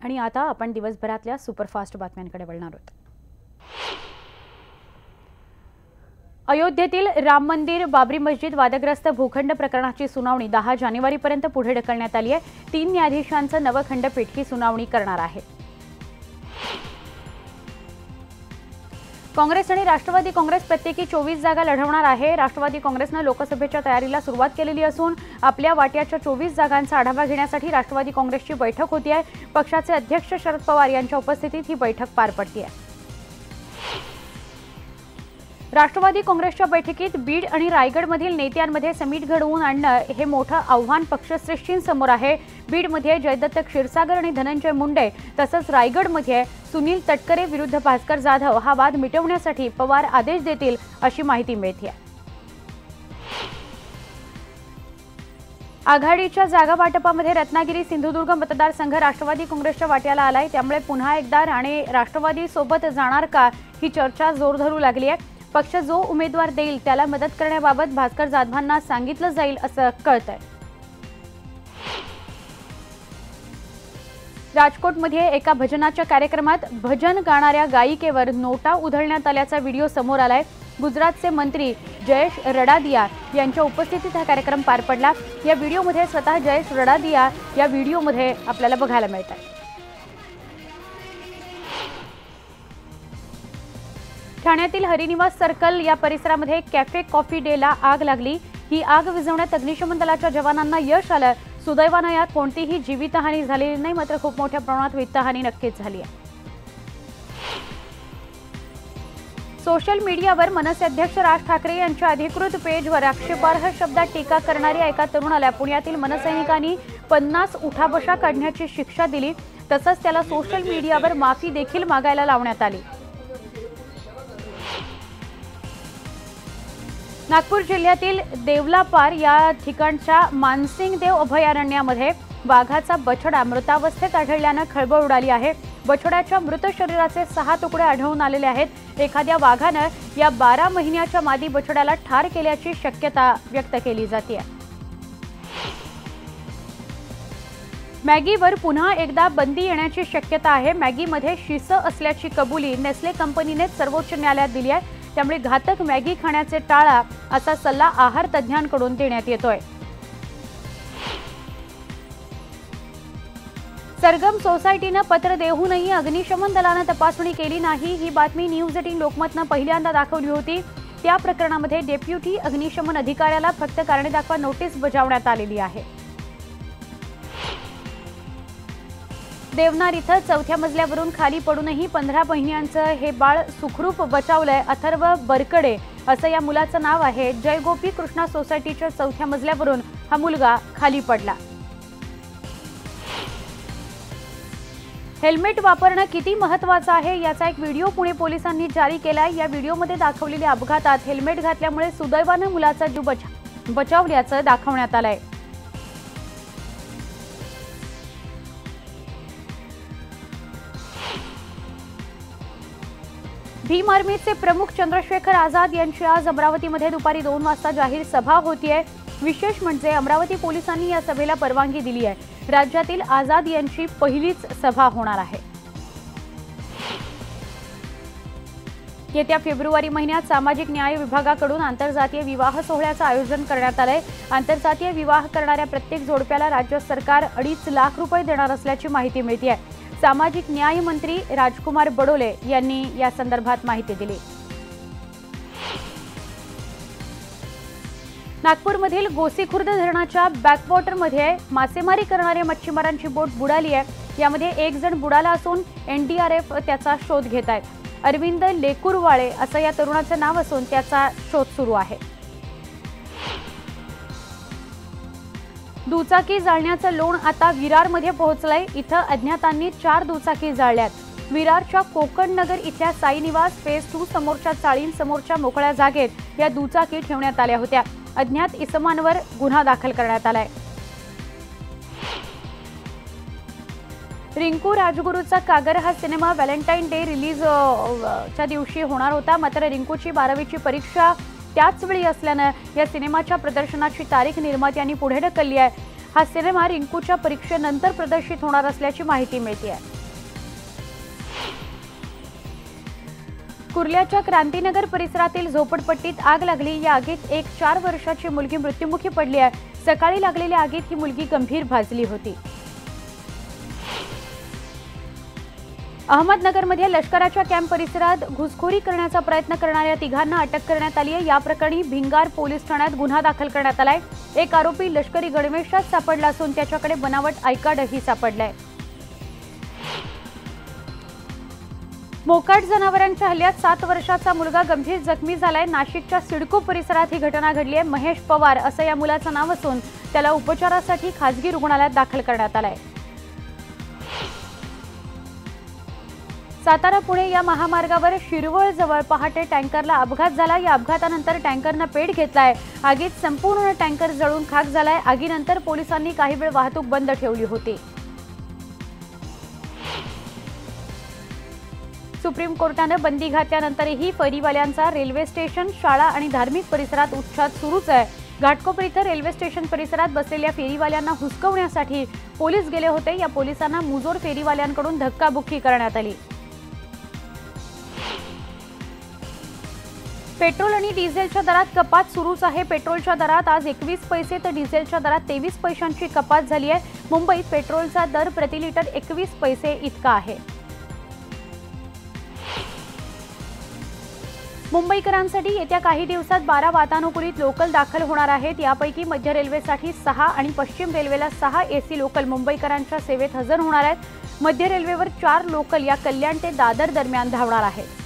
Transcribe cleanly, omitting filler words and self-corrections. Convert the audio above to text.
आणि आता आपण दिवसभरातल्या सुपरफास्ट बातम्यांकडे वळणार आहोत। अयोध्येतील राम मंदिर बाबरी मस्जिद वादग्रस्त भूखंड प्रकरणाची सुनावणी 10 जानेवारीपर्यंत पुढे ढकलण्यात आली आहे। 3 न्यायाधीशांचं नवं खंडपीठ ही सुनावणी करणार आहे। काँग्रेस आणि राष्ट्रवादी काँग्रेस प्रत्येकी 24 जागा लढवणार आहे। राष्ट्रवादी काँग्रेसने लोकसभेच्या तयारीला सुरुवात केलेली असून आपल्या वाट्याच्या 24 जागांचा आढावा घेण्यासाठी राष्ट्रवादी काँग्रेसची बैठक होती आहे। पक्षाचे अध्यक्ष शरद पवार यांच्या उपस्थितीत ही बैठक पार पडली आहे। राष्ट्रवादी काँग्रेसच्या बैठकीत बीड आणि रायगडमधील नेत्यांमध्ये समीट घडवून आणणं हे मोठं आव्हान पक्षश्रेष्ठींसमोर आहे। बीडमध्ये जयदत्त क्षीरसागर आणि धनंजय मुंडे तसंच रायगडमध्ये सुनील तटकरे विरुद्ध भास्कर जाधव हा वाद मिटवण्यासाठी पवार आदेश देतील अशी माहिती मिळते। आघाडीच्या जागा वाटपामध्ये रत्नागिरी सिंधुदुर्ग मतदारसंघ राष्ट्रवादी काँग्रेसच्या वाट्याला आलाय। त्यामुळे पुन्हा एकदा राणे राष्ट्रवादी सोबत जाणार का ही चर्चा जोर धरू लागली आहे। पक्ष जो उमेदवार देईल त्याला मदत करण्याबाबत भास्कर जाधवांना सांगितलं जाईल असं कळतंय। राजकोटमध्ये एका भजनाच्या कार्यक्रमात भजन गाणाऱ्या गायिकेवर नोटा उधळण्यात आल्याचा व्हिडिओ समोर आलाय। गुजरातचे मंत्री जयेश रडादिया यांच्या उपस्थितीत हा कार्यक्रम पार पडला। या व्हिडिओमध्ये स्वतः जयेश रडादिया या व्हिडिओमध्ये आपल्याला बघायला मिळतात। ठाण्यातील हरिनिवास सर्कल या परिसरामध्ये कॅफे कॉफी डेला आग लागली। ही आग विझवण्यात अग्निशमन दलाच्या जवानांना यश आलं। सुदैवानं यात कोणतीही जीवितहानी झालेली नाही, मात्र खूप मोठ्या प्रमाणात वित्तहानी नक्कीच झाली आहे। सोशल मीडियावर मनसे अध्यक्ष राज ठाकरे यांच्या अधिकृत पेजवर आक्षेपार्ह शब्दात टीका करणाऱ्या एका तरुणाला पुण्यातील मनसैनिकांनी 50 उठाबशा काढण्याची शिक्षा दिली। तसंच त्याला सोशल मीडियावर माफी देखील मागायला लावण्यात आली। नागपूर जिल्ह्यातील देवलापार या ठिकाणच्या मानसिंगदेव अभयारण्यामध्ये वाघाचा बछडा मृतावस्थेत आढळल्यानं खळबळ उडाली आहे। बछड्याच्या मृत शरीराचे 6 तुकडे आढळून आलेले आहेत। एखाद्या वाघानं या 12 महिन्याच्या मादी बछड्याला ठार केल्याची शक्यता व्यक्त केली जाते। मॅगीवर पुन्हा एकदा बंदी येण्याची शक्यता आहे। मॅगीमध्ये शिस असल्याची कबुली नेस्ले कंपनीने सर्वोच्च न्यायालयात दिली आहे। त्यामुळे घातक मॅगी खाण्याचे टाळा असा सल्ला आहार तज्ज्ञांकडून देण्यात येतोय। सरगम सोसायटीनं पत्र देऊनही अग्निशमन दलानं तपासणी केली नाही। ही बातमी न्यूज 18 लोकमतनं पहिल्यांदा दाखवली होती। त्या प्रकरणामध्ये डेप्युटी अग्निशमन अधिकाऱ्याला फक्त कारणे दाखवा नोटीस बजावण्यात आलेली आहे। देवनार इथं 4थ्या मजल्यावरून खाली पडूनही 15 महिन्यांचं हे बाळ सुखरूप बचावलंय। अथर्व बरकडे असं या मुलाचं नाव आहे। जयगोपी कृष्णा सोसायटीच्या 4थ्या मजल्यावरून हा मुलगा खाली पडला। हेल्मेट वापरणं किती महत्त्वाचं आहे याचा एक व्हिडिओ पुणे पोलिसांनी जारी केलाय। या व्हिडिओमध्ये दाखवलेल्या अपघातात हेल्मेट घातल्यामुळे सुदैवानं मुलाचा जीव बचावल्याचं दाखवण्यात आलंय। भीम आर्मीचे प्रमुख चंद्रशेखर आझाद यांची आज अमरावतीमध्ये दुपारी 2 वाजता जाहीर सभा होतीये। विशेष म्हणजे अमरावती पोलिसांनी या सभेला परवानगी दिली आहे। राज्यातील आझाद यांची पहिलीच सभा होणार आहे। येत्या फेब्रुवारी महिन्यात सामाजिक न्याय विभागाकडून आंतरजातीय विवाह सोहळ्याचं आयोजन करण्यात आलंय। आंतरजातीय विवाह करणाऱ्या प्रत्येक जोडप्याला राज्य सरकार 2.5 लाख रुपये देणार असल्याची माहिती मिळते आहे। सामाजिक न्याय मंत्री राजकुमार बडोले यांनी या संदर्भात माहिती दिली। नागपूरमधील गोसीखुर्द धरणाच्या बॅकवॉटरमध्ये मासेमारी करणाऱ्या मच्छीमारांची बोट बुडाली आहे। यामध्ये 1 जण बुडाला असून एनडीआरएफ त्याचा शोध घेत आहे। अरविंद लेकुरवाळे असं या तरुणाचं नाव असून त्याचा शोध सुरू आहे। दुचाकी जाळण्याचं लोण आता विरारमध्ये पोहोचलंय। इथं अज्ञातांनी 4 दुचाकी जाळल्यात। विरारच्या कोकण नगर इथल्या साई निवास फेज 2 समोरच्या चाळींसमोरच्या मोकळ्या जागेत या दुचाकी ठेवण्यात आल्या होत्या। अज्ञात इसमांवर गुन्हा दाखल करण्यात आलाय। रिंकू राजगुरूचा कागर हा सिनेमा व्हॅलेंटाईन डे रिलीज च्या दिवशी होणार होता, मात्र रिंकूची 12वीची परीक्षा त्याच वेळी असल्याने या सिनेमाच्या प्रदर्शनाची तारीख निर्मात्यांनी पुढे ढकलली आहे। हा सिनेमा रिंकूच्या परीक्षेनंतर प्रदर्शित होणार असल्याची माहिती मिळते आहे। कुर्ल्याच्या क्रांतीनगर परिसरातील झोपडपट्टीत आग लागली। या आगीत एक 4 वर्षाची मुलगी मृत्युमुखी पडली आहे। सकाळी लागलेल्या आगीत ही मुलगी गंभीर भाजली होती। अहमदनगरमध्ये लष्कराच्या कॅम्प परिसरात घुसखोरी करण्याचा प्रयत्न करणाऱ्या तिघांना अटक करण्यात आली आहे। या प्रकरणी भिंगार पोलीस ठाण्यात गुन्हा दाखल करण्यात आलाय। एक आरोपी लष्करी गणवेशात सापडला असून त्याच्याकडे बनावट आय कार्डही सापडलाय। मोकाट जनावरांच्या हल्ल्यात 7 वर्षाचा मुलगा गंभीर जखमी झालाय। नाशिकच्या सिडको परिसरात ही घटना घडली आहे। महेश पवार असं या मुलाचं नाव असून त्याला उपचारासाठी खासगी रुग्णालयात दाखल करण्यात आलंय। सातारा पुणे या महामार्गावर शिरवळ जवळ पहाटे टँकरला अपघात झाला। या अपघातानंतर टँकरनं पेट घेतलाय। आगीत संपूर्ण टँकर जळून खाक झालाय। आगीनंतर पोलिसांनी काही वेळ वाहतूक बंद ठेवली होती। सुप्रीम कोर्टाने बंदी घातल्यानंतरही फेरीवाल्यांचा रेल्वे स्टेशन, शाळा आणि धार्मिक परिसरात उत्साह सुरूच आहे। घाटकोपर इथं रेल्वे स्टेशन परिसरात बसलेल्या फेरीवाल्यांना हुसकवण्यासाठी पोलीस गेले होते। या पोलिसांना मुजोर फेरीवाल्यांकडून धक्काबुक्की करण्यात आली। पेट्रोल आणि डिझेलच्या दरात कपात सुरूच आहे। पेट्रोलच्या दरात आज 21 पैसे तर डिझेलच्या दरात 23 पैशांची कपात झाली आहे। मुंबईत पेट्रोलचा दर प्रति लिटर 21 पैसे इतका आहे। मुंबईकरांसाठी येत्या काही दिवसात 12 वातानुकूलित लोकल दाखल होणार आहेत। यापैकी मध्य रेल्वेसाठी 6 आणि पश्चिम रेल्वेला 6 एसी लोकल मुंबईकरांच्या सेवेत हजर होणार आहेत। मध्य रेल्वेवर 4 लोकल या कल्याण ते दादर दरम्यान धावणार आहेत।